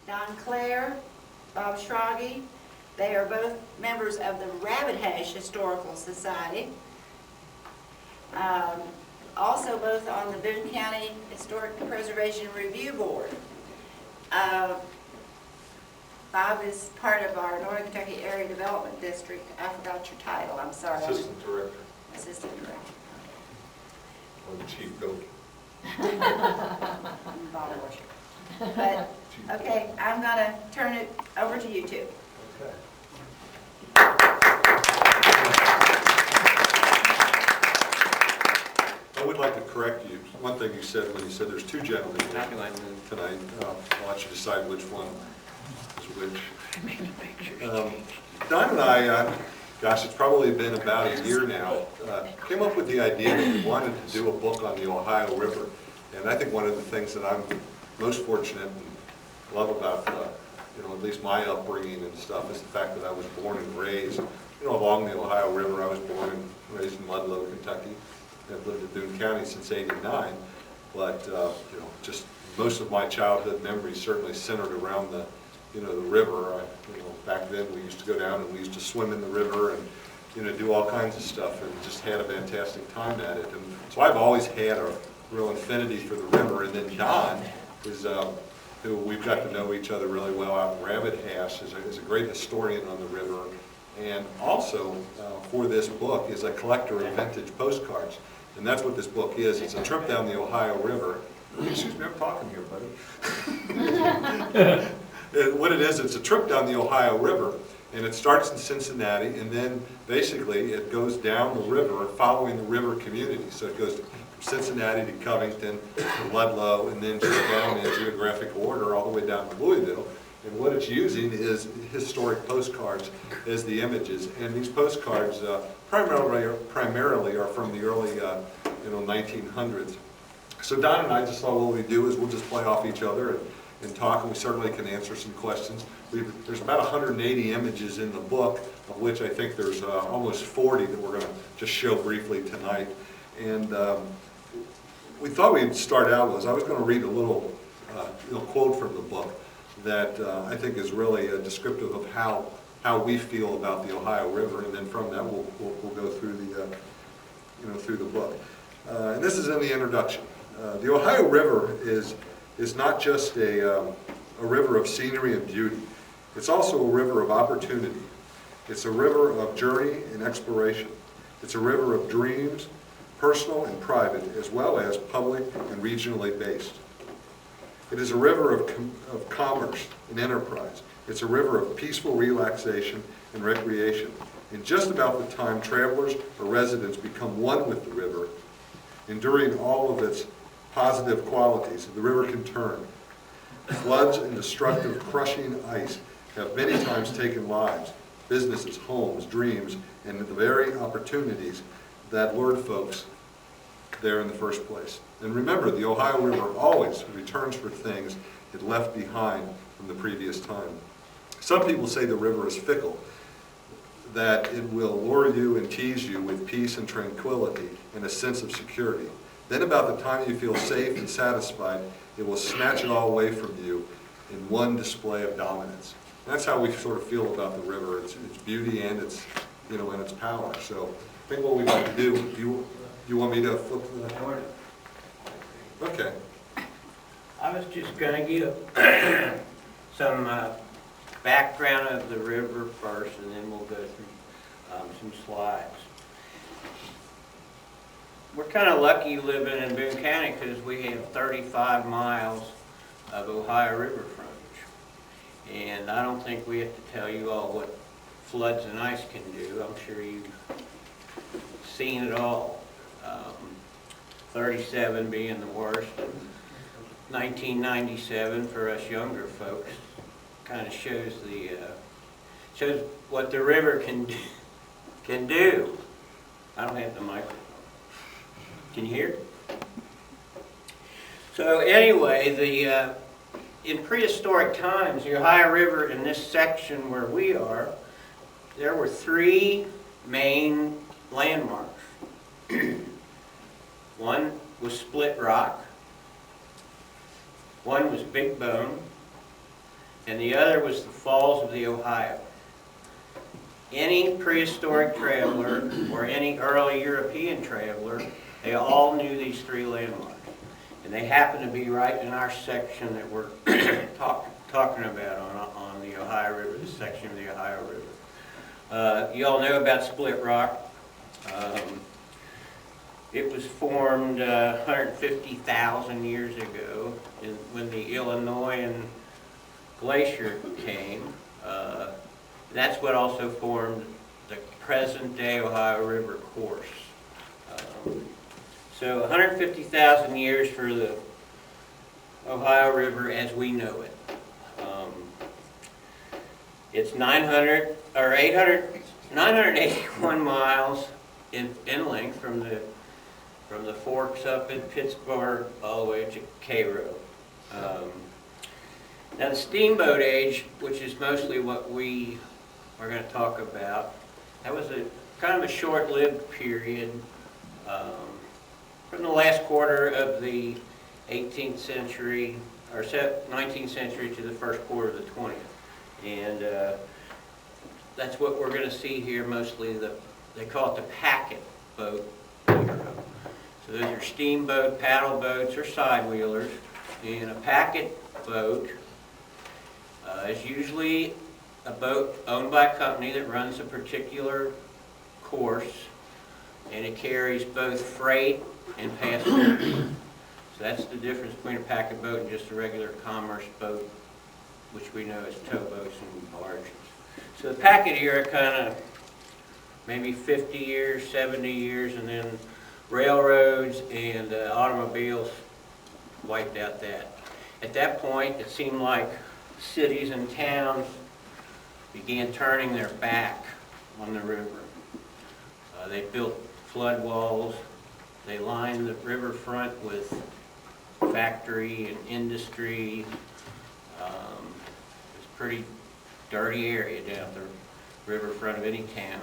Clare, Bob Schrage. They are both members of the Rabbit Hash Historical Society. Also both on the Boone County Historic Preservation Review Board. Bob is part of our Northern Kentucky Area Development District. I forgot your title, I'm sorry. Assistant Director. Assistant Director. Or the Chief Goat. Bottle washer. But, okay, I'm going to turn it over to you two. Okay. I would like to correct you. One thing you said when you said there's two gentlemen tonight. I'll let you decide which one is which. Don and I, gosh, it's probably been about a year now, came up with the idea that we wanted to do a book on the Ohio River. And I think one of the things that I'm most fortunate and love about, at least my upbringing and stuff, is the fact that I was born and raised, along the Ohio River. I was born and raised in Ludlow, Kentucky. I've lived in Boone County since '89, but just most of my childhood memories certainly centered around the river. Back then we used to go down and we used to swim in the river and do all kinds of stuff, and just had a fantastic time at it. And so I've always had a real affinity for the river. And then Don is who we've got to know each other really well out in Rabbit Hash, is a great historian on the river, and also for this book is a collector of vintage postcards. And that's what this book is. It's a trip down the Ohio River. Excuse me, I'm talking here, buddy. What it is, it's a trip down the Ohio River, and it starts in Cincinnati, and then basically it goes down the river, following the river community. So it goes from Cincinnati to Covington to Ludlow, and then just down in geographic order all the way down to Louisville. And what it's using is historic postcards as the images. And these postcards primarily are from the early 1900s. So Don and I just thought what we do is we'll just play off each other and talk, and we certainly can answer some questions. There's about 180 images in the book, of which I think there's almost 40 that we're going to just show briefly tonight. And we thought we'd start out with, I was going to read a little quote from the book that I think is really descriptive of how we feel about the Ohio River, and then from that we'll go through the through the book. And this is in the introduction. The Ohio River is not just a river of scenery and beauty. It's also a river of opportunity. It's a river of journey and exploration. It's a river of dreams, personal and private, as well as public and regionally based. It is a river of commerce and enterprise. It's a river of peaceful relaxation and recreation. And just about the time travelers or residents become one with the river, enduring all of its positive qualities, the river can turn. Floods and destructive, crushing ice have many times taken lives, businesses, homes, dreams, and the very opportunities that lured folks there in the first place. And remember, the Ohio River always returns for things it left behind from the previous time. Some people say the river is fickle, that it will lure you and tease you with peace and tranquility and a sense of security. Then about the time you feel safe and satisfied, it will snatch it all away from you in one display of dominance. And that's how we sort of feel about the river, its beauty and its, and its power. So I think what we'd like to do, you want me to flip to that? Okay. I was just going to give some background of the river first, and then we'll go through some slides. We're kind of lucky living in Boone County because we have 35 miles of Ohio River frontage. And I don't think we have to tell you all what floods and ice can do. I'm sure you've seen it all. 37 being the worst. 1997 for us younger folks kind of shows what the river can do. I don't have the microphone. Can you hear? So anyway, in prehistoric times, the Ohio River in this section where we are, there were three main landmarks. One was Split Rock, one was Big Bone, and the other was the Falls of the Ohio. Any prehistoric traveler or any early European traveler, they all knew these three landmarks. And they happen to be right in our section that we're talking about on the Ohio River, this section of the Ohio River. You all know about Split Rock. It was formed 150,000 years ago when the Illinoisan glacier came. That's what also formed the present-day Ohio River course. So 150,000 years for the Ohio River as we know it. It's 981 miles in length from the forks up in Pittsburgh all the way to Cairo. Now the steamboat age, which is mostly what we are going to talk about, that was a kind of a short-lived period from the last quarter of the 18th century or 19th century to the first quarter of the 20th. And that's what we're going to see here mostly. They call it the packet boat era. So those are steamboat, paddle boats, or side wheelers. And a packet boat is usually a boat owned by a company that runs a particular course, and it carries both freight and passengers. So that's the difference between a packet boat and just a regular commerce boat, which we know as towboats and barges. So the packet era kind of maybe 50 years, 70 years, and then railroads and automobiles wiped out that. At that point, it seemed like cities and towns began turning their back on the river. They built flood walls. They lined the riverfront with factory and industry. It's a pretty dirty area down the riverfront of any town.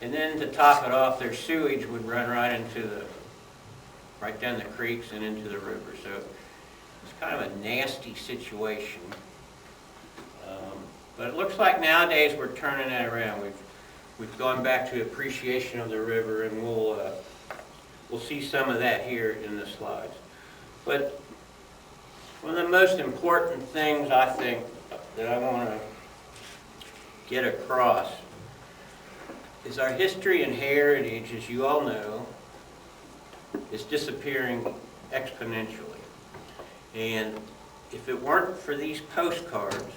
And then to top it off, their sewage would run right down the creeks and into the river. So it's kind of a nasty situation. But it looks like nowadays we're turning that around. We've gone back to appreciation of the river, and we'll see some of that here in the slides. But one of the most important things I think that I want to get across is our history and heritage, as you all know, is disappearing exponentially. And if it weren't for these postcards,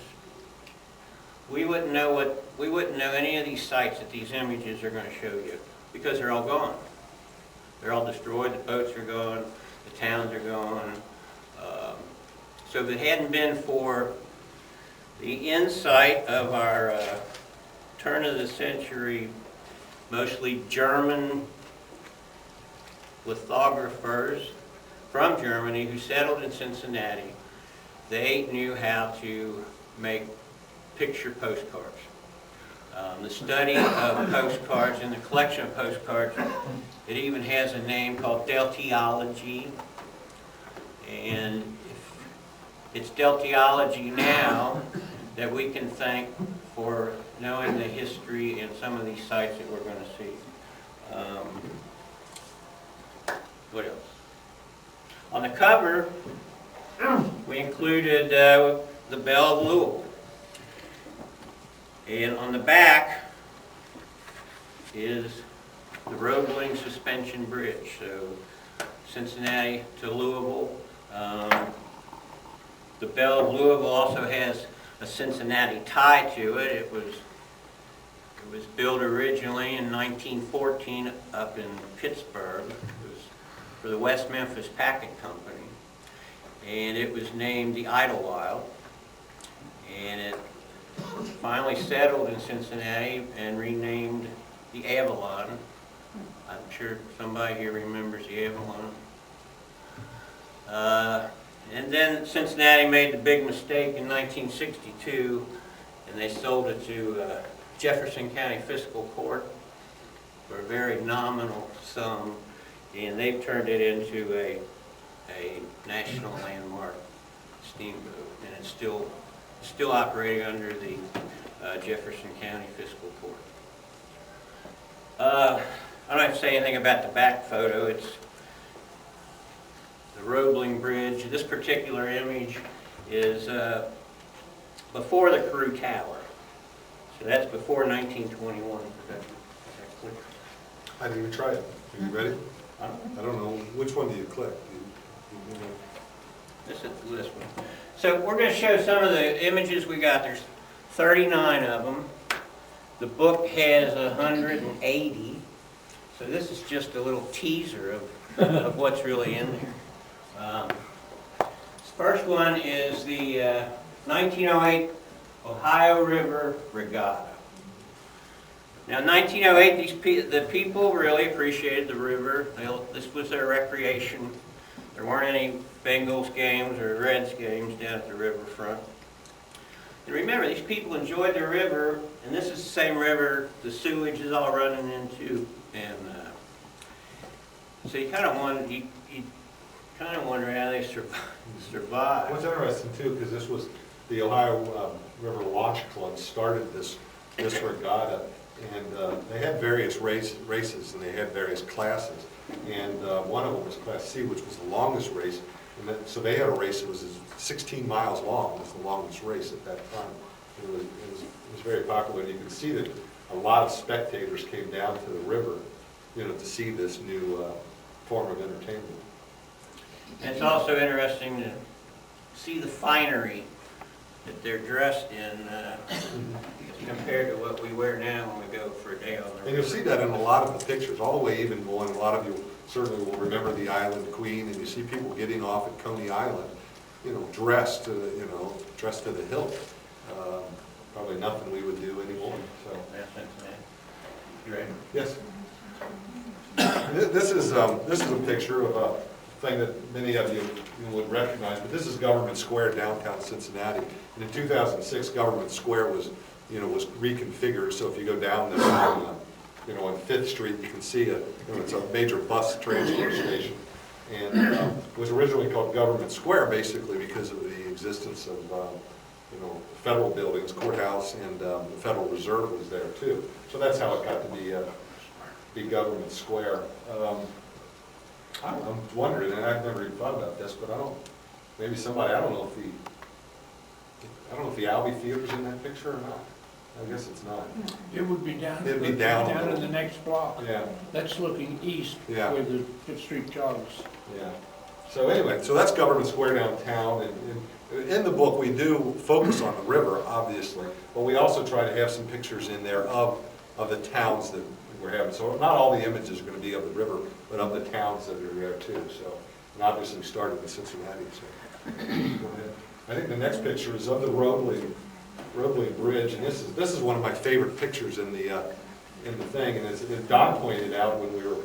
we wouldn't know any of these sites that these images are going to show you, because they're all gone. They're all destroyed. The boats are gone. The towns are gone. So if it hadn't been for the insight of our turn of the century, mostly German lithographers from Germany who settled in Cincinnati, they knew how to make picture postcards. The study of postcards and the collection of postcards, it even has a name called deltiology. And it's deltiology now that we can thank for knowing the history and some of these sites that we're going to see. What else? On the cover, we included the Belle of Louisville. And on the back is the Roebling Suspension Bridge. So Cincinnati to Louisville. The Belle of Louisville also has a Cincinnati tie to it. It was built originally in 1914 up in Pittsburgh. It was for the West Memphis Packet Company. And it was named the Idlewild. And it finally settled in Cincinnati and renamed the Avalon. I'm sure somebody here remembers the Avalon. And then Cincinnati made the big mistake in 1962, and they sold it to Jefferson County Fiscal Court for a very nominal sum, and they've turned it into a national landmark steamboat, and it's still operating under the Jefferson County Fiscal Court. I don't have to say anything about the back photo. It's the Roebling Bridge. This particular image is before the Crew Tower. So that's before 1921. I didn't even try it. Are you ready? I I don't know, which one do you click? You know. This is this one. So we're going to show some of the images we got. There's 39 of them. The book has 180. So this is just a little teaser of what's really in there. This first one is the 1908 Ohio River Regatta. Now, in 1908, the people really appreciated the river. This was their recreation. There weren't any Bengals games or Reds games down at the riverfront. And remember, these people enjoyed the river, and this is the same river the sewage is all running into. And so you kind of wonder, how they survived. What's interesting too, because this was the Ohio River Launch Club started this regatta, and they had various races, and they had various classes, and one of them was Class C, which was the longest race. And so they had a race that was 16 miles long. It was the longest race at that time. It was very popular, and you can see that a lot of spectators came down to the river, to see this new form of entertainment. And it's also interesting to see the finery that they're dressed in compared to what we wear now when we go for a day on the river. And you'll see that in a lot of the pictures, all the way even going, a lot of you certainly will remember the Island Queen, and you see people getting off at Coney Island, dressed to the hilt. Probably nothing we would do anymore, so. You ready? Yes. This is a picture of a thing that many of you would recognize, but this is Government Square, downtown Cincinnati. And in 2006, Government Square was reconfigured. So if you go down there on 5th Street, you can see it's a major bus transfer station. And it was originally called Government Square, basically because of the existence of federal buildings, courthouse, and the Federal Reserve was there too. So that's how it got to be Government Square. I'm wondering, and I've never even thought about this, but I don't know if the Albee Theater's in that picture or not. I guess it's not. It would be down. It'd be down in the next block. Yeah. That's looking east Yeah. where the Fifth Street jogs. Yeah. So anyway, so that's Government Square downtown, and in the book we do focus on the river, obviously, but we also try to have some pictures in there of the towns that we're having. So not all the images are going to be of the river, but of the towns that are there too. So, and obviously we started in Cincinnati. So go ahead. I think the next picture is of the Roebling Bridge, and this is one of my favorite pictures in the thing. And as Don pointed out when we were,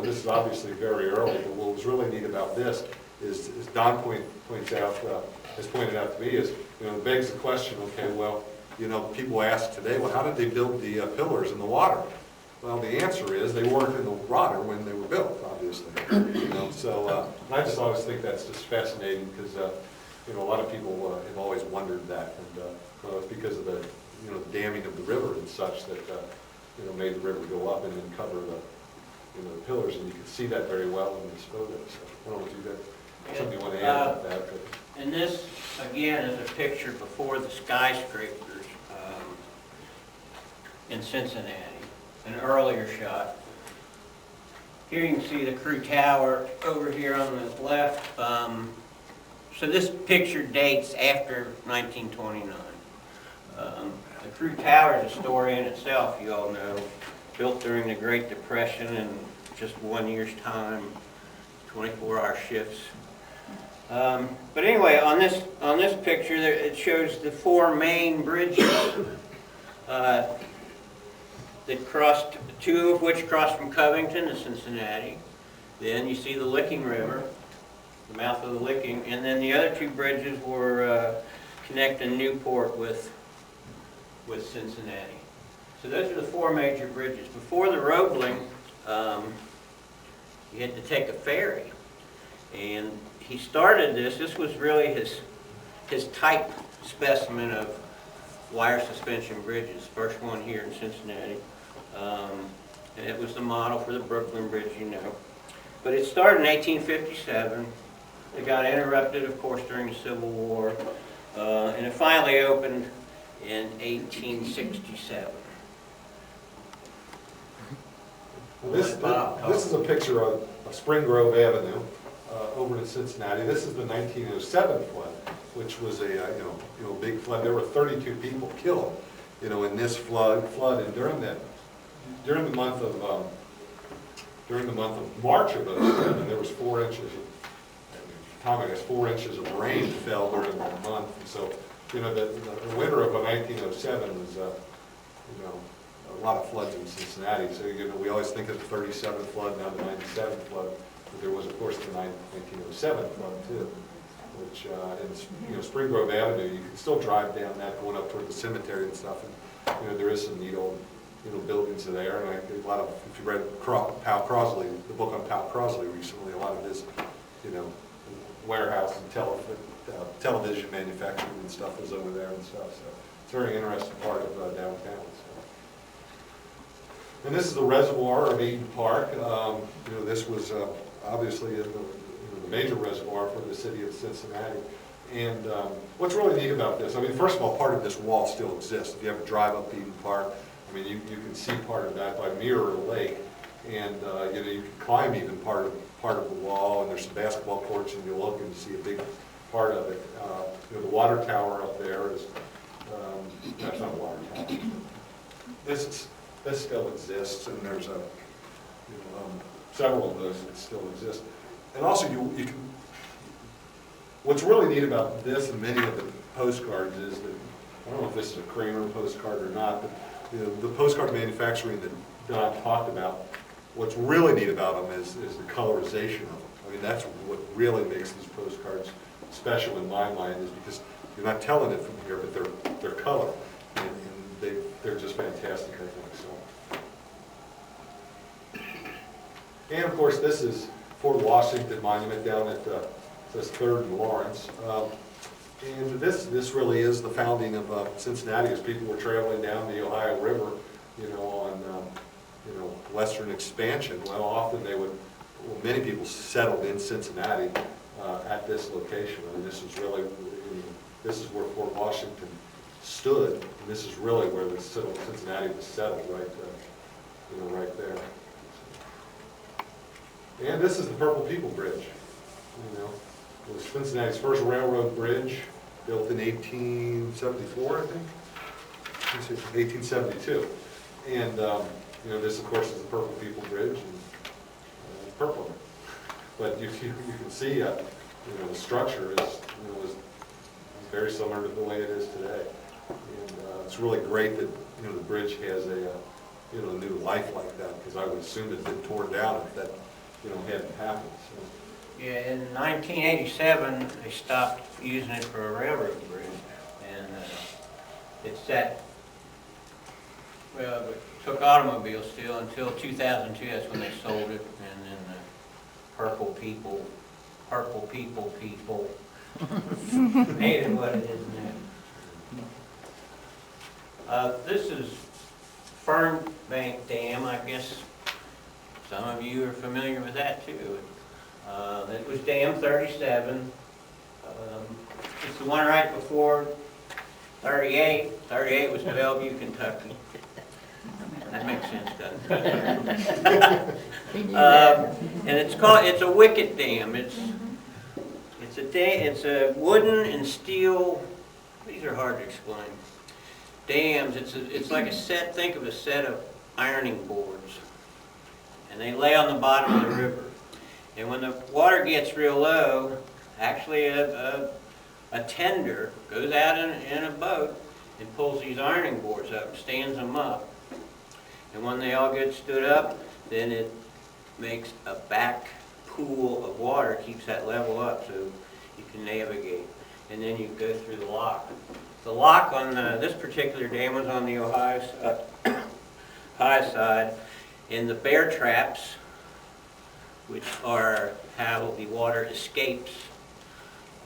this is obviously very early, but what was really neat about this is Don points out, has pointed out to me, is it begs the question. Okay, well, people ask today, well, how did they build the pillars in the water? Well, the answer is they weren't in the water when they were built, obviously. So I just always think that's just fascinating because a lot of people have always wondered that, and it's because of the damming of the river and such that made the river go up and then cover the pillars, and you can see that very well in this photo. So I don't know if you got something you want to add about that. But. And this again is a picture before the skyscrapers in Cincinnati. An earlier shot. Here you can see the Crew Tower over here on the left. So this picture dates after 1929. The Crew Tower is a story in itself, you all know. Built during the Great Depression in just 1 year's time, 24-hour shifts. But anyway, on this picture, it shows the 4 main bridges. That crossed, 2 of which crossed from Covington to Cincinnati. Then you see the Licking River, the mouth of the Licking, and then the other 2 bridges were connecting Newport with Cincinnati. So those are the 4 major bridges. Before the Roebling, you had to take a ferry, and he started this. This was really his his type specimen of wire suspension bridges, first one here in Cincinnati. And it was the model for the Brooklyn Bridge, you know. But it started in 1857. It got interrupted, of course, during the Civil War. And it finally opened in 1867. This is a picture of Spring Grove Avenue over in Cincinnati. This is the 1907 flood, which was a big flood. There were 32 people killed, in this flood. And during the month of March of 07, there was 4 inches. I guess 4 inches of rain fell during that month. And so, the winter of 1907 was a lot of floods in Cincinnati. So, we always think of the 37 flood, now the 97 flood. But there was, of course, the 1907 flood, too, which, in Spring Grove Avenue, you can still drive down that going up toward the cemetery and stuff. And, there is some neat old, buildings there. And a lot of, if you read Pal Crosley, the book on Pal Crosley recently, a lot of his, warehouse and television manufacturing and stuff was over there and stuff. So it's a very interesting part of downtown. So. And this is the reservoir of Eden Park. This was obviously the major reservoir for the city of Cincinnati. And what's really neat about this, first of all, part of this wall still exists. If you ever drive up Eden Park, you can see part of that by Mirror Lake. And you can climb even part of the wall, and there's some basketball courts, and you look and you see a big part of it. The water tower up there is, that's not a water tower. This still exists, and there's several of those that still exist. And also, you can. What's really neat about this and many of the postcards is that, I don't know if this is a Kramer postcard or not, but the postcard manufacturing that Don talked about, what's really neat about them is the colorization of them. That's what really makes these postcards special in my mind, is because you're not telling it from here, but they're color, and they're just fantastic, I think. So, and of course, this is Fort Washington Monument down at says 3rd and Lawrence, and this really is the founding of Cincinnati, as people were traveling down the Ohio River, on western expansion. Well, often many people settled in Cincinnati at this location. This is really, this is where Fort Washington stood, and this is really where the Cincinnati was settled, right there. And this is the Purple People Bridge. It was Cincinnati's first railroad bridge, built in 1874, I think. 1872. And this, of course, is the Purple People Bridge, and it's purple. But you can see, the structure is very similar to the way it is today. And it's really great that the bridge has a new life like that, because I would assume it had been torn down if that hadn't happened. So. Yeah, in 1987 they stopped using it for a railroad bridge, and it took automobiles still until 2002. That's when they sold it, and then the purple people made it what it is now. This is Fernbank Dam. I guess some of you are familiar with that too. It was Dam 37. It's the one right before 38. 38 was Bellevue, Kentucky. That makes sense, doesn't it? And it's a wicket dam. It's a wooden and steel. These are hard to explain. Dams. It's like a set. Think of a set of ironing boards, and they lay on the bottom of the river. And when the water gets real low, actually a tender goes out in a boat and pulls these ironing boards up, stands them up. And when they all get stood up, then it makes a back pool of water, keeps that level up so you can navigate. And then you go through the lock. The lock on this particular dam was on the Ohio side, and the bear traps, which are how the water escapes,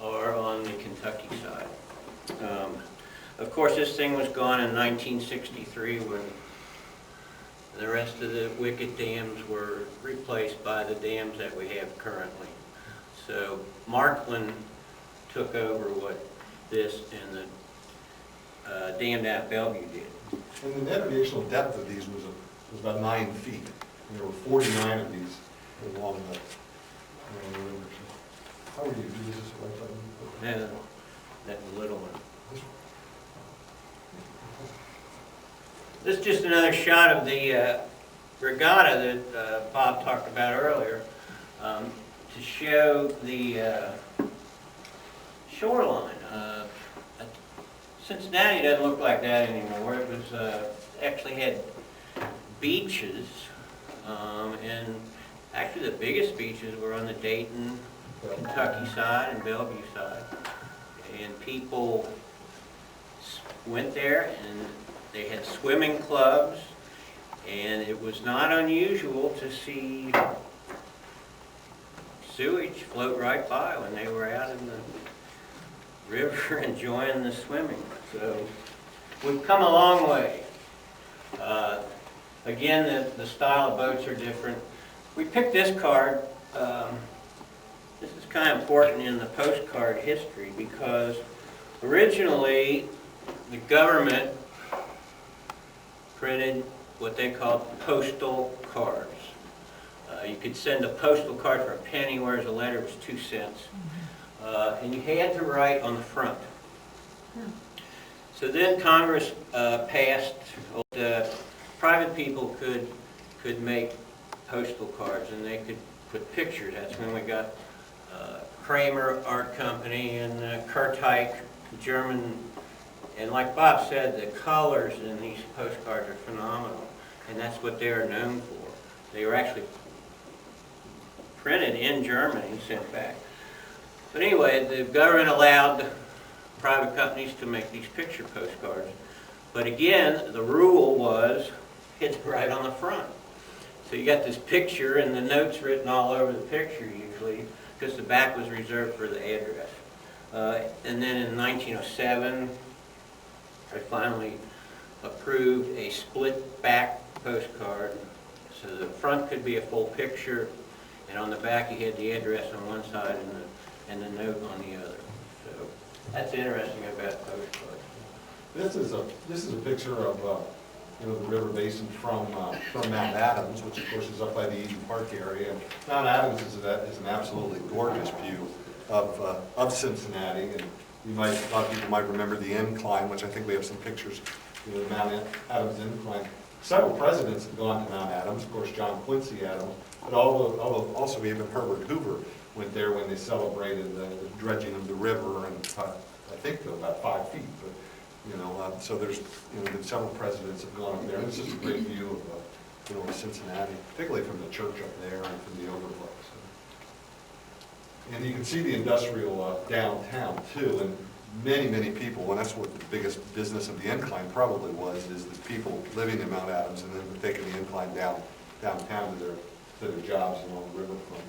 are on the Kentucky side. Of course, this thing was gone in 1963 when the rest of the wicket dams were replaced by the dams that we have currently. So Markland took over what this and the dam down at Bellevue did. And the navigational depth of these was about 9 feet. And there were 49 of these along the river. How would you do this? Right button? Yeah, that little one. This one? This is just another shot of the regatta that Bob talked about earlier, to show the shoreline. Cincinnati doesn't look like that anymore. It was actually had beaches, and actually the biggest beaches were on the Dayton, Kentucky side and Bellevue side. And people went there and they had swimming clubs, and it was not unusual to see sewage float right by when they were out in the river enjoying the swimming. So we've come a long way. Again, the style of boats are different. We picked this card. This is kind of important in the postcard history because originally the government printed what they called postal cards. You could send a postal card for a penny, whereas a letter was 2 cents. And you had to write on the front. So then Congress passed, private people could make postal cards and they could put pictures. That's when we got Kramer Art Company and Kurteich, German. And like Bob said, the colors in these postcards are phenomenal. And that's what they're known for. They were actually printed in Germany and sent back. But anyway, the government allowed private companies to make these picture postcards. But again, the rule was it's right on the front. So you got this picture and the notes written all over the picture usually, because the back was reserved for the address. And then in 1907, I finally approved a split back postcard. So the front could be a full picture, and on the back you had the address on one side and the note on the other. So that's interesting about postcards. This is a picture of the river basin from Mount Adams, which of course is up by the Eden Park area. And Mount Adams is an absolutely gorgeous view of Cincinnati, and a lot of people might remember the incline, which I think we have some pictures. The Mount Adams incline. Several presidents have gone to Mount Adams. Of course, John Quincy Adams, but also even Herbert Hoover went there when they celebrated the dredging of the river, and I think to about 5 feet. But so there's been several presidents have gone up there. And it's just a great view of Cincinnati, particularly from the church up there and from the overlook. So. And you can see the industrial downtown too, and many people, and that's what the biggest business of the incline probably was, is the people living in Mount Adams and then taking the incline downtown to their jobs along the riverfront.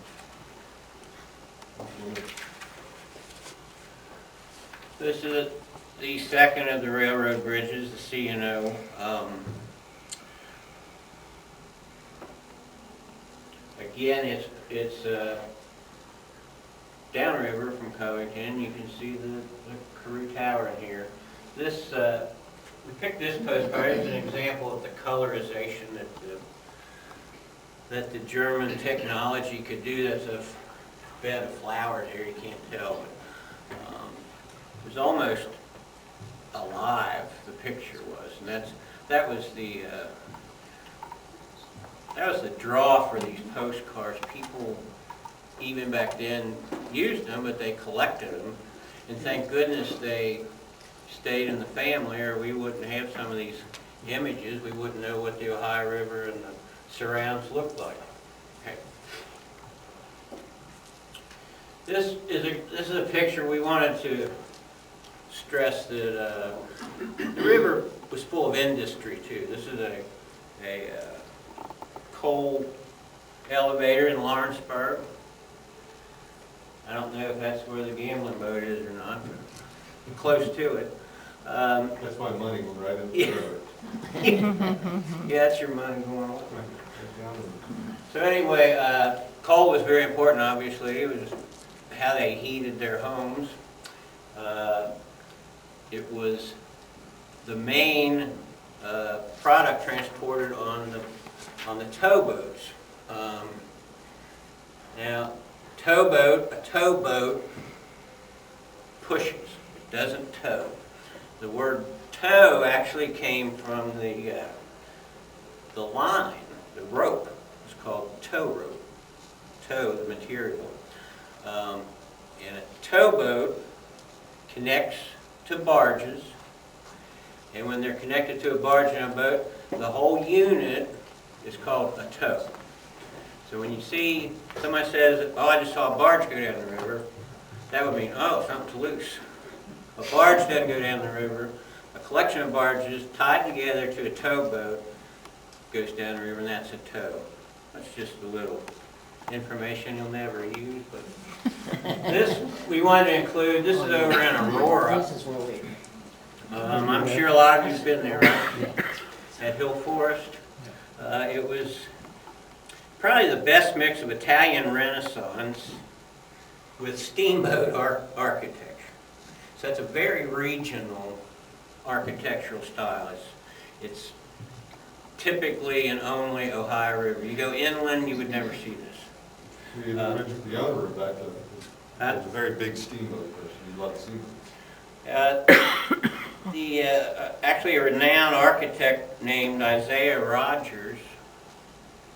This is the second of the railroad bridges, the C&O. Again, it's downriver from Covington. You can see the Carew Tower in here. This we picked this postcard as an example of the colorization that the German technology could do. That's a bed of flowers here. You can't tell, but it was almost alive. The picture was, and that was the draw for these postcards. People, even back then, used them, but they collected them. And thank goodness they stayed in the family, or we wouldn't have some of these images. We wouldn't know what the Ohio River and the surrounds looked like. Okay. This is a picture we wanted to stress that the river was full of industry too. This is a coal elevator in Lawrenceburg. I don't know if that's where the gambling boat is or not, but close to it. That's my money going right into the Yeah. road. Yeah, that's your money going on. So anyway, coal was very important, obviously. It was how they heated their homes. It was the main product transported on the towboats. Now, a towboat pushes, it doesn't tow. The word tow actually came from the line, the rope. It's called tow rope. Tow, the material. And a towboat connects to barges, and when they're connected to a barge and a boat, the whole unit is called a tow. So when you see somebody says, "Oh, I just saw a barge go down the river," that would mean, oh, something's loose. A barge doesn't go down the river. A collection of barges tied together to a towboat goes down the river, and that's a tow. That's just a little information you'll never use, but this we wanted to include. This is over in Aurora. This is where we, I'm sure a lot of you've been there, right? At Hill Forest. It was probably the best mix of Italian Renaissance with steamboat architecture. So it's a very regional architectural style. It's typically and only Ohio River. You go inland, you would never see this. The owner of that was a very big steamboat person. He loved steamboats. Actually a renowned architect named Isaiah Rogers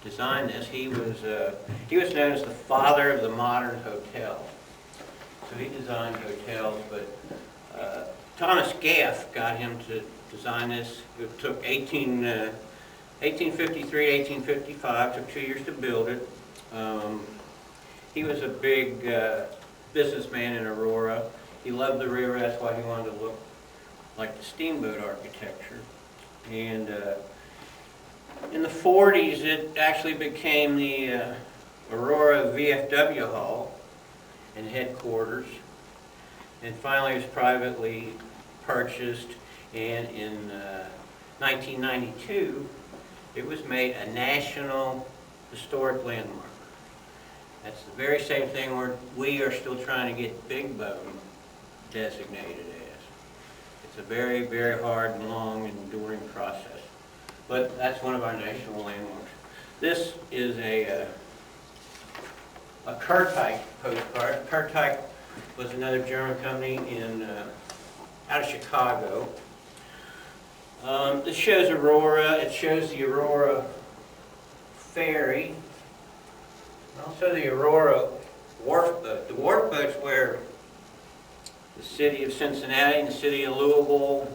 designed this. He was known as the father of the modern hotel. So he designed hotels, but Thomas Gaff got him to design this. It took 1853, 1855, took 2 years to build it. He was a big businessman in Aurora. He loved the river, that's why he wanted to look like the steamboat architecture. And in the 40s, it actually became the Aurora VFW Hall and headquarters. And finally, it was privately purchased, and in 1992, it was made a National Historic Landmark. That's the very same thing we are still trying to get Big Boone designated as. It's a very, very hard and long and enduring process. But that's one of our national landmarks. This is a Kurtyke postcard. Kurtyke was another German company out of Chicago. This shows Aurora. It shows the Aurora Ferry. Also the Aurora wharf boat. The wharf boats where the city of Cincinnati and the city of Louisville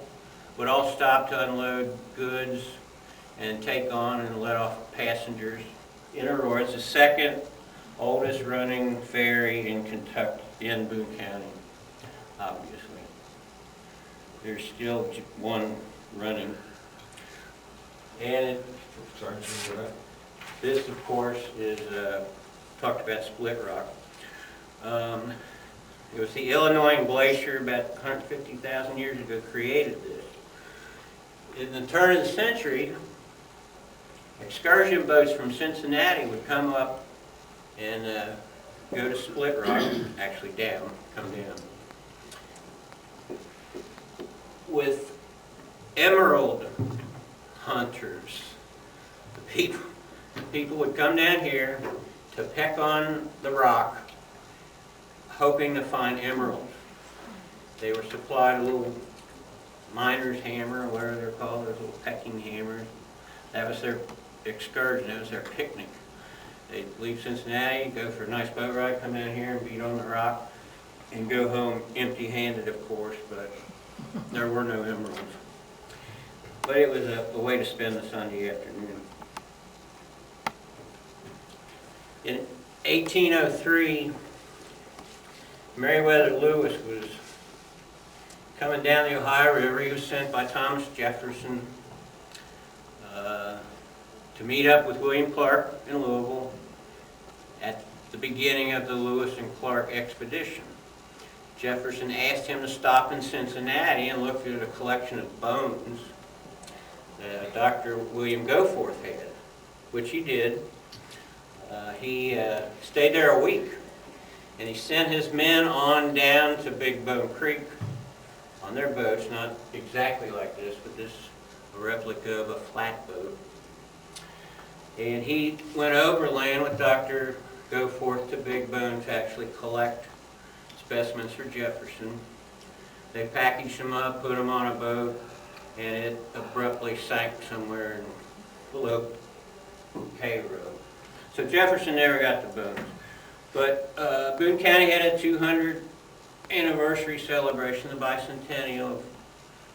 would all stop to unload goods and take on and let off passengers in Aurora. It's the second oldest running ferry in Kentucky, in Boone County, obviously. There's still one running. And this, of course, is talked about Split Rock. It was the Illinois Glacier about 150,000 years ago created this. In the turn of the century, excursion boats from Cincinnati would come up and go to Split Rock, actually come down. With emerald hunters, the people would come down here to peck on the rock, hoping to find emeralds. They were supplied a little miner's hammer, or whatever they're called, those little pecking hammers. That was their excursion, that was their picnic. They'd leave Cincinnati, go for a nice boat ride, come down here and beat on the rock, and go home empty-handed, of course, but there were no emeralds. But it was a way to spend the Sunday afternoon. In 1803, Meriwether Lewis was coming down the Ohio River. He was sent by Thomas Jefferson to meet up with William Clark in Louisville at the beginning of the Lewis and Clark expedition. Jefferson asked him to stop in Cincinnati and look at a collection of bones that Dr. William Goforth had, which he did. He stayed there a week, and he sent his men on down to Big Boone Creek on their boats, not exactly like this, but this is a replica of a flatboat. And he went overland with Dr. Goforth to Big Boone to actually collect specimens for Jefferson. They packaged them up, put them on a boat, and it abruptly sank somewhere below Cairo. So Jefferson never got to Boone. But Boone County had a 200th anniversary celebration, the bicentennial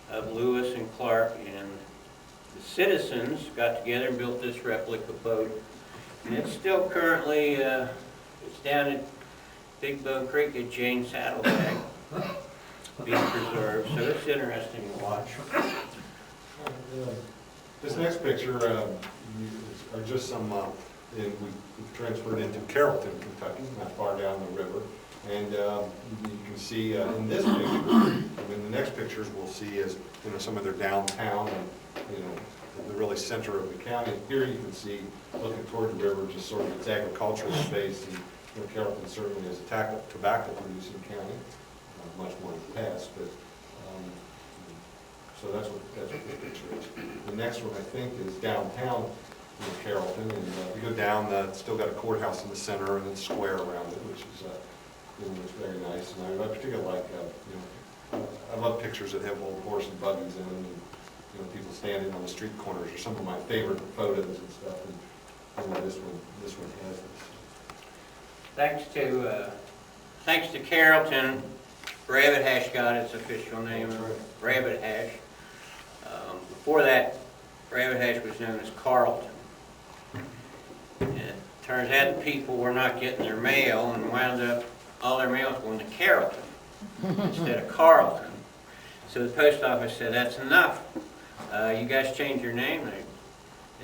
of Lewis and Clark, and the citizens got together and built this replica boat. And it's still currently, it's down at Big Boone Creek at Jane Saddlebag being preserved, so it's interesting to watch. This next picture are just some, we've transferred into Carrollton, Kentucky, not far down the river. And you can see in this picture, in the next pictures we'll see is, some of their downtown and, the really center of the county. Here you can see, looking toward the river, just sort of its agricultural space. And Carrollton certainly is a tobacco-producing county, much more than the past. But so that's what the picture is. The next one I think is downtown in Carrollton, and you go down, it's still got a courthouse in the center and a square around it, which is it's very nice. And I particularly like, I love pictures that have old horse and buggies in them. And, people standing on the street corners are some of my favorite photos and stuff. And this one has this. Thanks to Carrollton, Rabbit Hash got its official name, Rabbit Hash. Before that, Rabbit Hash was known as Carlton. And it turns out the people were not getting their mail and wound up all their mail was going to Carrollton instead of Carlton. So the post office said, "That's enough. You guys change your name." They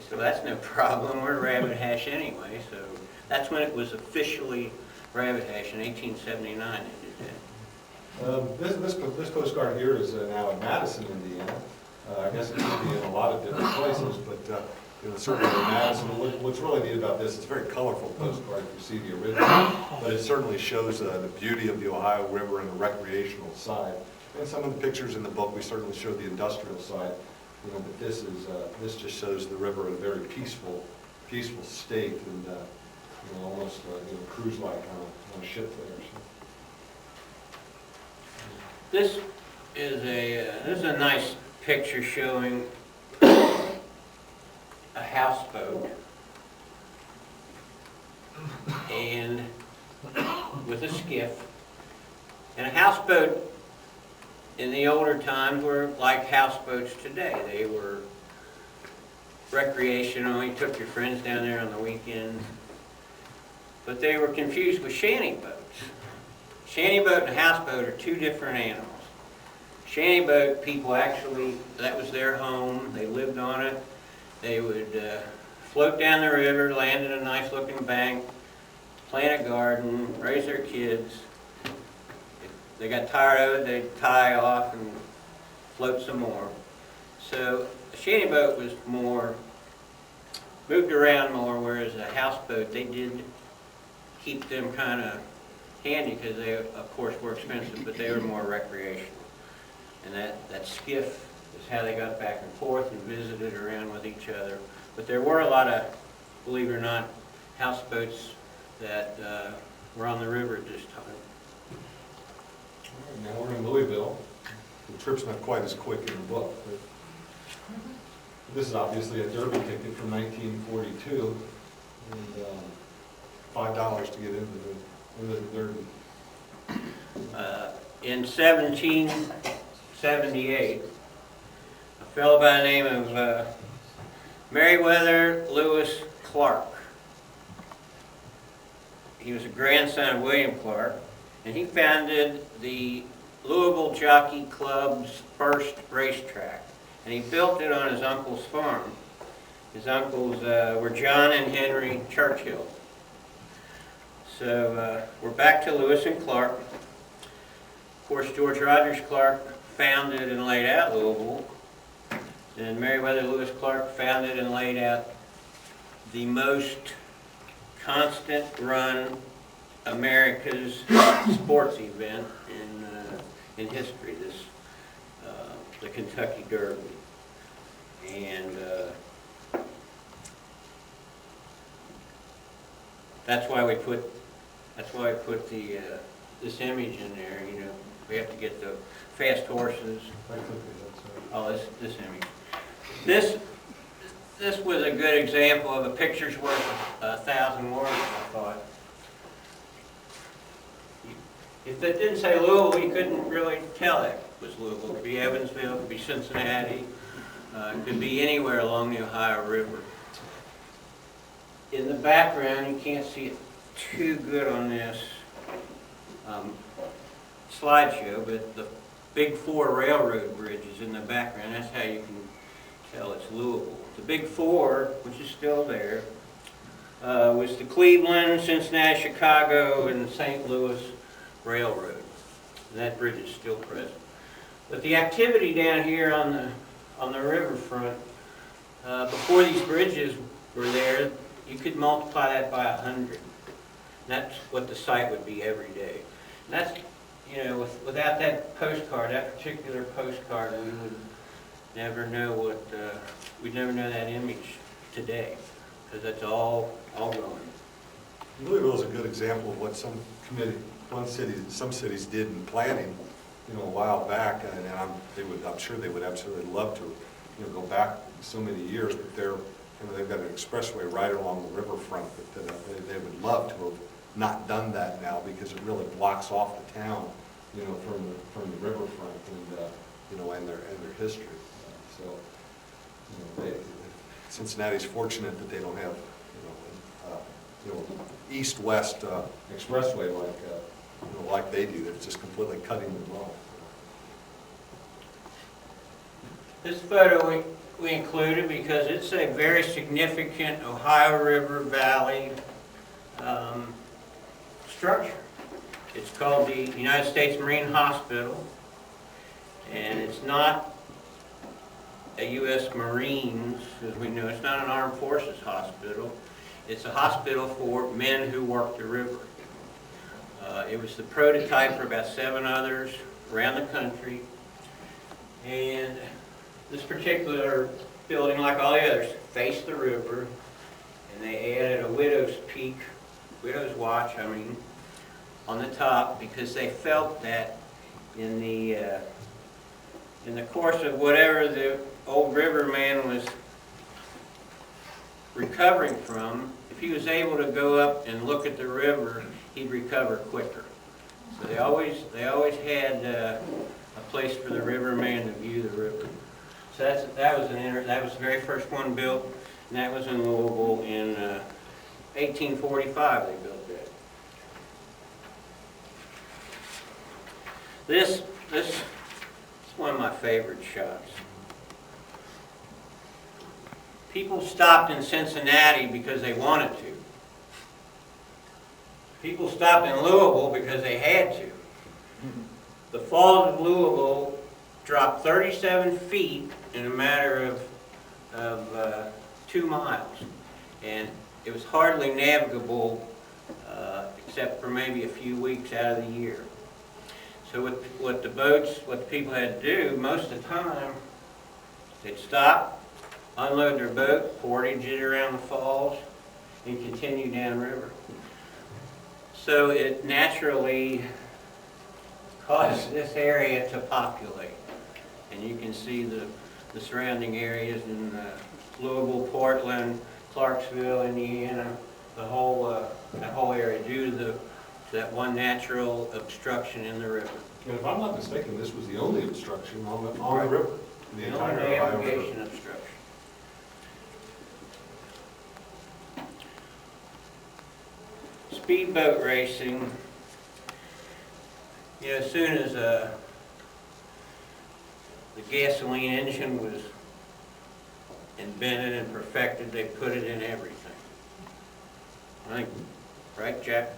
said, "Well, that's no problem. We're Rabbit Hash anyway." So that's when it was officially Rabbit Hash in 1879. They did that. This postcard here is now in Madison, Indiana. I guess it could be in a lot of different places, but certainly in Madison. What's really neat about this, it's a very colorful postcard if you see the original, but it certainly shows the beauty of the Ohio River and the recreational side. And some of the pictures in the book, we certainly showed the industrial side, but this just shows the river in a very peaceful state, and almost cruise-like on a ship there. So. This is a nice picture showing a houseboat and with a skiff. And a houseboat in the older times were like houseboats today. They were recreational. You took your friends down there on the weekends. But they were confused with shanty boats. Shanty boat and houseboat are two different animals. Shanty boat, people actually, that was their home. They lived on it. They would float down the river, land in a nice looking bank, plant a garden, raise their kids. If they got tired of it, they'd tie off and float some more. So a shanty boat was moved around more, whereas a houseboat, they did keep them kind of handy because they, of course, were expensive, but they were more recreational. And that skiff is how they got back and forth and visited around with each other. But there were a lot of, believe it or not, houseboats that were on the river at this time. All right, now we're in Louisville. The trip's not quite as quick in the book, but this is obviously a Derby ticket from 1942, and $5 to get into the Derby. In 1778, a fellow by the name of Meriwether Lewis Clark. He was a grandson of William Clark, and he founded the Louisville Jockey Club's first racetrack, and he built it on his uncle's farm. His uncles were John and Henry Churchill. So we're back to Lewis and Clark. Of course, George Rogers Clark founded and laid out Louisville. And Meriwether Lewis Clark founded and laid out the most constant run America's sports event in history, the Kentucky Derby. And that's why we put the this image in there. You know, we have to get the fast horses. Oh, this image. This was a good example of a picture's worth 1,000 words, I thought. If it didn't say Louisville, you couldn't really tell it was Louisville. It could be Evansville, it could be Cincinnati, it could be anywhere along the Ohio River. In the background, you can't see it too good on this slideshow, but the Big Four railroad bridge is in the background. That's how you can tell it's Louisville. The Big Four, which is still there, was the Cleveland, Cincinnati, Chicago, and St. Louis Railroad. And that bridge is still present. But the activity down here on the riverfront, before these bridges were there, you could multiply that by 100. And that's what the site would be every day. And that's, you know, without that postcard, that particular postcard, we would never know we'd never know that image today, because that's all gone. Louisville is a good example of what some cities did in planning, you know, a while back, and I'm sure they would absolutely love to, you know, go back so many years, but they've got an expressway right along the riverfront, but they would love to have not done that now, because it really blocks off the town, you know, from the riverfront and you know, and their history. So, you know, Cincinnati's fortunate that they don't have, you know, east-west expressway like they do. That's just completely cutting them off. This photo we included because it's a very significant Ohio River Valley structure. It's called the United States Marine Hospital, and it's not a U.S. Marines, as we know. It's not an armed forces hospital. It's a hospital for men who work the river. It was the prototype for about 7 others around the country, and this particular building, like all the others, faced the river, and they added a widow's watch, on the top, because they felt that in the course of whatever the old riverman was recovering from, if he was able to go up and look at the river, he'd recover quicker. So they always had a place for the riverman to view the river. So that was the very first one built, and that was in Louisville in 1845. They built that. This is one of my favorite shots. People stopped in Cincinnati because they wanted to. People stopped in Louisville because they had to. The Falls of Louisville dropped 37 feet in a matter of 2 miles. And it was hardly navigable except for maybe a few weeks out of the year. So what the people had to do, most of the time, they'd stop, unload their boat, portage it around the falls, and continue downriver. So it naturally caused this area to populate. And you can see the surrounding areas in Louisville, Portland, Clarksville, Indiana, that whole area due to that one natural obstruction in the river. And if I'm not mistaken, this was the only obstruction on the river, the The entire only Ohio navigation River. obstruction. Speedboat racing, you know, as soon as the gasoline engine was invented and perfected, they put it in everything. I think, right, Jack?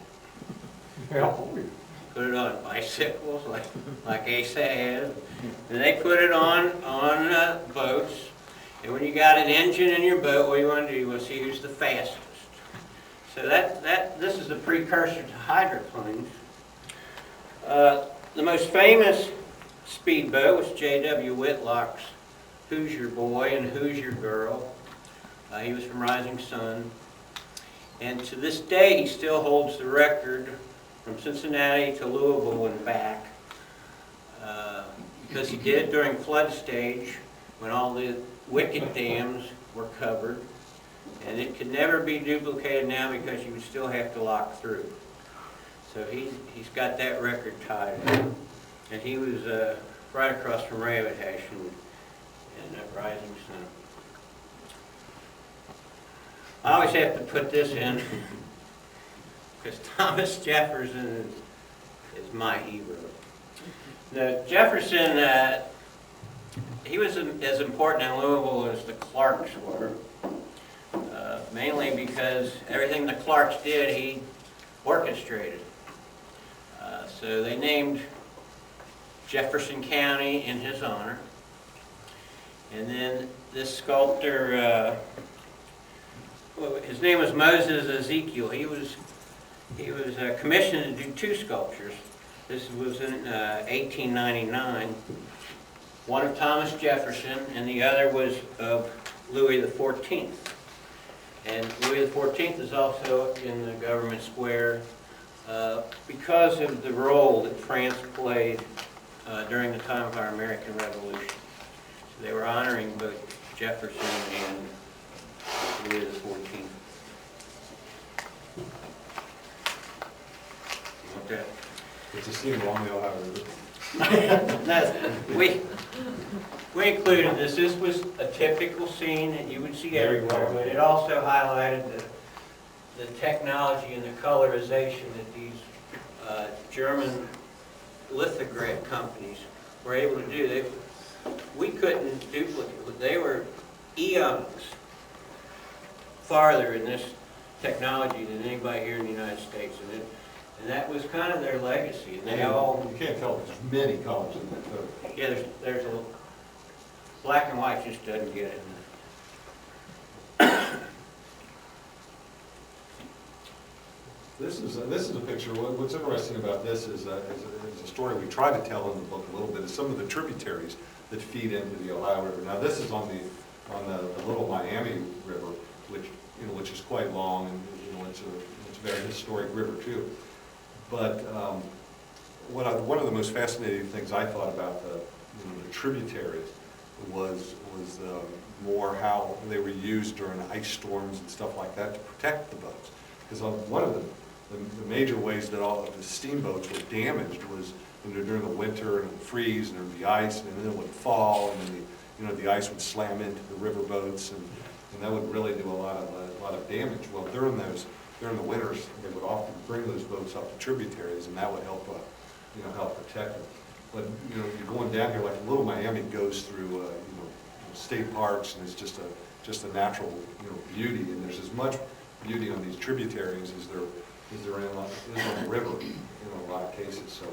Put it on bicycles like Asa has. And they put it on boats. And when you got an engine in your boat, what do you want to do? You want to see who's the fastest. So this is the precursor to hydroplanes. The most famous speedboat was J.W. Whitlock's Who's Your Boy and Who's Your Girl. He was from Rising Sun. And to this day, he still holds the record from Cincinnati to Louisville and back. Because he did it during flood stage when all the wicket dams were covered. And it could never be duplicated now because you would still have to lock through. So he's got that record tied up. And he was right across from Rabbit Hash in Rising Sun. I always have to put this in because Thomas Jefferson is my hero. Now, Jefferson, he was as important in Louisville as the Clarks were, mainly because everything the Clarks did, he orchestrated. So they named Jefferson County in his honor. And then this sculptor, his name was Moses Ezekiel. He was commissioned to do two sculptures. This was in 1899. One of Thomas Jefferson, and the other was of Louis XIV. And Louis XIV is also in the government square because of the role that France played during the time of our American Revolution. So they were honoring both Jefferson and Louis XIV. Okay. It's a scene along the Ohio River. We included this. This was a typical scene that you would see everywhere, but it also highlighted the technology and the colorization that these German lithograph companies were able to do. We couldn't duplicate, but they were eons farther in this technology than anybody here in the United States. And that was kind of their legacy. And they all, you can't tell, there's many colors in that photo. yeah, there's a black and white just doesn't get it. This is a picture. What's interesting about this is a story we try to tell in the book a little bit. Is some of the tributaries that feed into the Ohio River. Now this is on the Little Miami River, which is quite long, and it's a very historic river too. But one of the most fascinating things I thought about the tributaries was more how they were used during ice storms and stuff like that to protect the boats. Because one of the major ways that all of the steamboats were damaged was during the winter, and it would freeze, and there would be ice, and then it would fall, and then the ice would slam into the river boats, and that would really do a lot of damage. Well, during the winters, they would often bring those boats up to tributaries, and that would help protect them. But you're going down here, like Little Miami goes through state parks, and it's just a natural beauty, and there's as much beauty on these tributaries as there is on the river in a lot of cases. So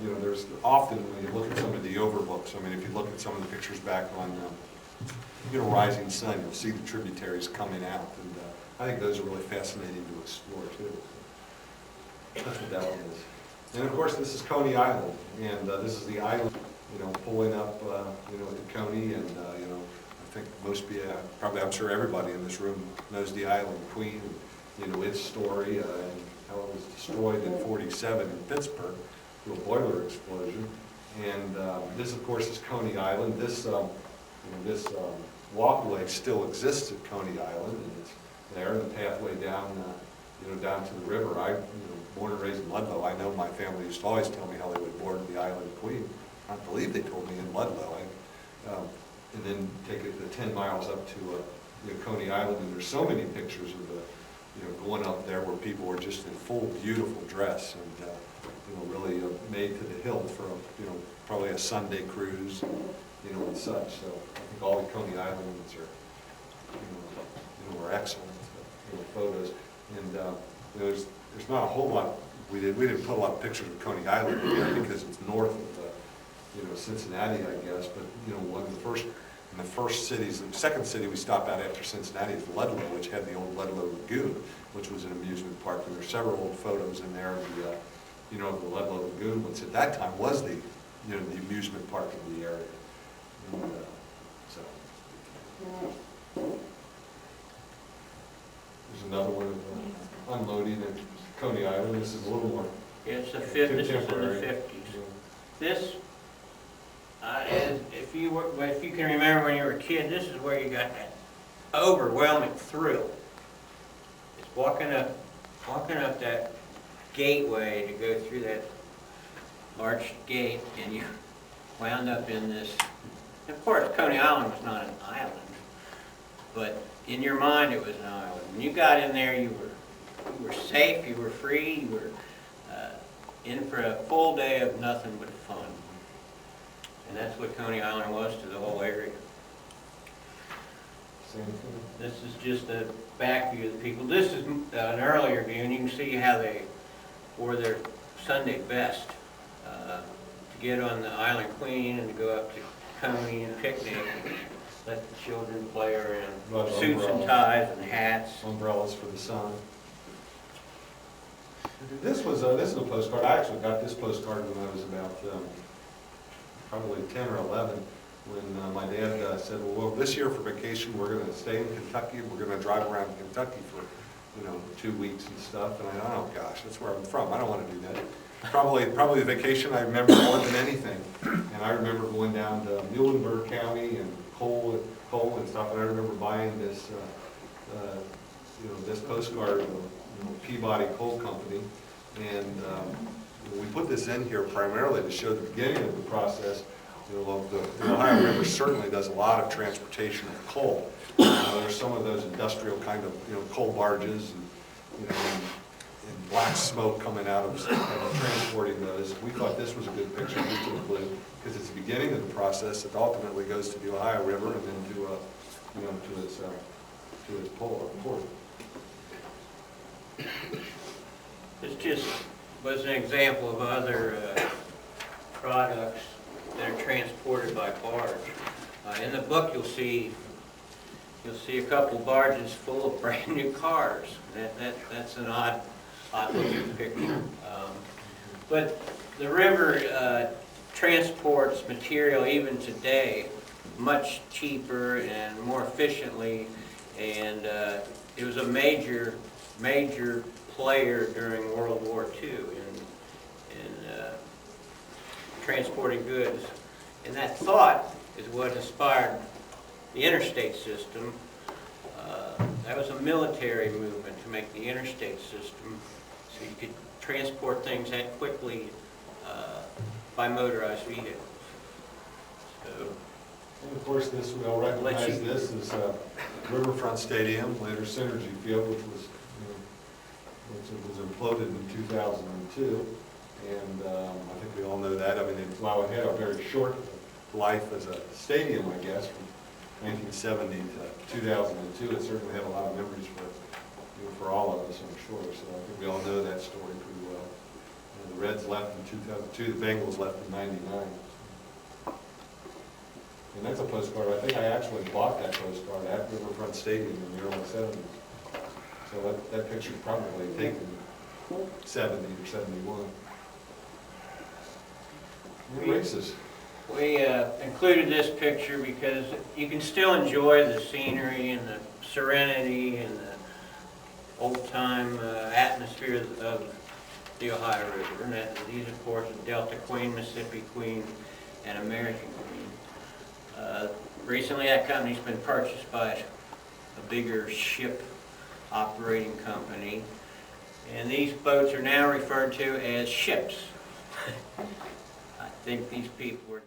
there's often, when you look at some of the overlooks, I mean, if you look at some of the pictures back on Rising Sun, you'll see the tributaries coming out, and I think those are really fascinating to explore too. That's what that one is. And of course, this is Coney Island, and this is the island, pulling up, at the Coney, and I think most people, probably I'm sure everybody in this room knows the Island Queen, its story, and how it was destroyed in '47 in Pittsburgh through a boiler explosion. And this, of course, is Coney Island. This walkway still exists at Coney Island, and it's there, and the pathway down, down to the river. I, born and raised in Ludlow, I know my family used to always tell me how they would board the Island Queen. I believe they told me in Ludlow. And then take it the 10 miles up to Coney Island, and there's so many pictures of going up there where people were just in full beautiful dress and really made to the hilt for probably a Sunday cruise, and such. So I think all the Coney Islands are excellent photos, and there's not a whole lot we didn't put a lot of pictures of Coney Island in there because it's north of, Cincinnati, I guess, but, one of the first cities, the second city we stopped at after Cincinnati is Ludlow, which had the old Ludlow Lagoon, which was an amusement park, and there's several old photos in there of the Ludlow Lagoon, which at that time was the amusement park in the area. And, so. There's another one of unloading at Coney Island. This is a little more It's the fifth, this is in the contemporary. 50s. This, if you can remember when you were a kid, this is where you got that overwhelming thrill. It's walking up that gateway to go through that arched gate, and you wound up in this. Of course, Coney Island was not an island, but in your mind it was an island. When you got in there, you were safe, you were free, you were in for a full day of nothing but fun. And that's what Coney Island was to the whole area. Same thing. This is just a back view of the people. This is an earlier view, and you can see how they wore their Sunday best to get on the Island Queen and to go up to Coney and picnic and let the children play around. Lot of Suits and umbrellas. ties and hats. Umbrellas for the sun. This is a postcard. I actually got this postcard when I was about probably 10 or 11, when my dad said, well, this year for vacation we're going to stay in Kentucky and we're going to drive around Kentucky for 2 weeks and stuff. And I thought, oh gosh, that's where I'm from. I don't want to do that. Probably the vacation I remember more than anything. And I remember going down to Muhlenberg County and coal and stuff. And I remember buying this this postcard of Peabody Coal Company, and we put this in here primarily to show the beginning of the process. The Ohio River certainly does a lot of transportation of coal. There's some of those industrial kind of coal barges and black smoke coming out of transporting those. We thought this was a good picture just to include because it's the beginning of the process that ultimately goes to the Ohio River and then to its port. This just was an example of other products that are transported by barge. In the book, you'll see a couple barges full of brand new cars. That's an odd looking picture. But the river transports material even today much cheaper and more efficiently, and it was a major player during World War II in transporting goods. And that thought is what inspired the interstate system. That was a military movement to make the interstate system so you could transport things that quickly by motorized vehicles. So, And of course, we all recognize this as Riverfront Stadium, later Synergy Field, which was imploded in 2002. And I think we all know that. I mean, while it had a very short life as a stadium, I guess, from 1970 to 2002, it certainly had a lot of memories for all of us, I'm sure. So I think we all know that story pretty well. And the Reds left in 2002, the Bengals left in '99. And that's a postcard. I think I actually bought that postcard at Riverfront Stadium in the early '70s. So that picture's probably taken 70 or 71. Races. we included this picture because you can still enjoy the scenery and the serenity and the old-time atmosphere of the Ohio River. And these, of course, are Delta Queen, Mississippi Queen, and American Queen. Recently, that company's been purchased by a bigger ship operating company, and these boats are now referred to as ships. I think these people were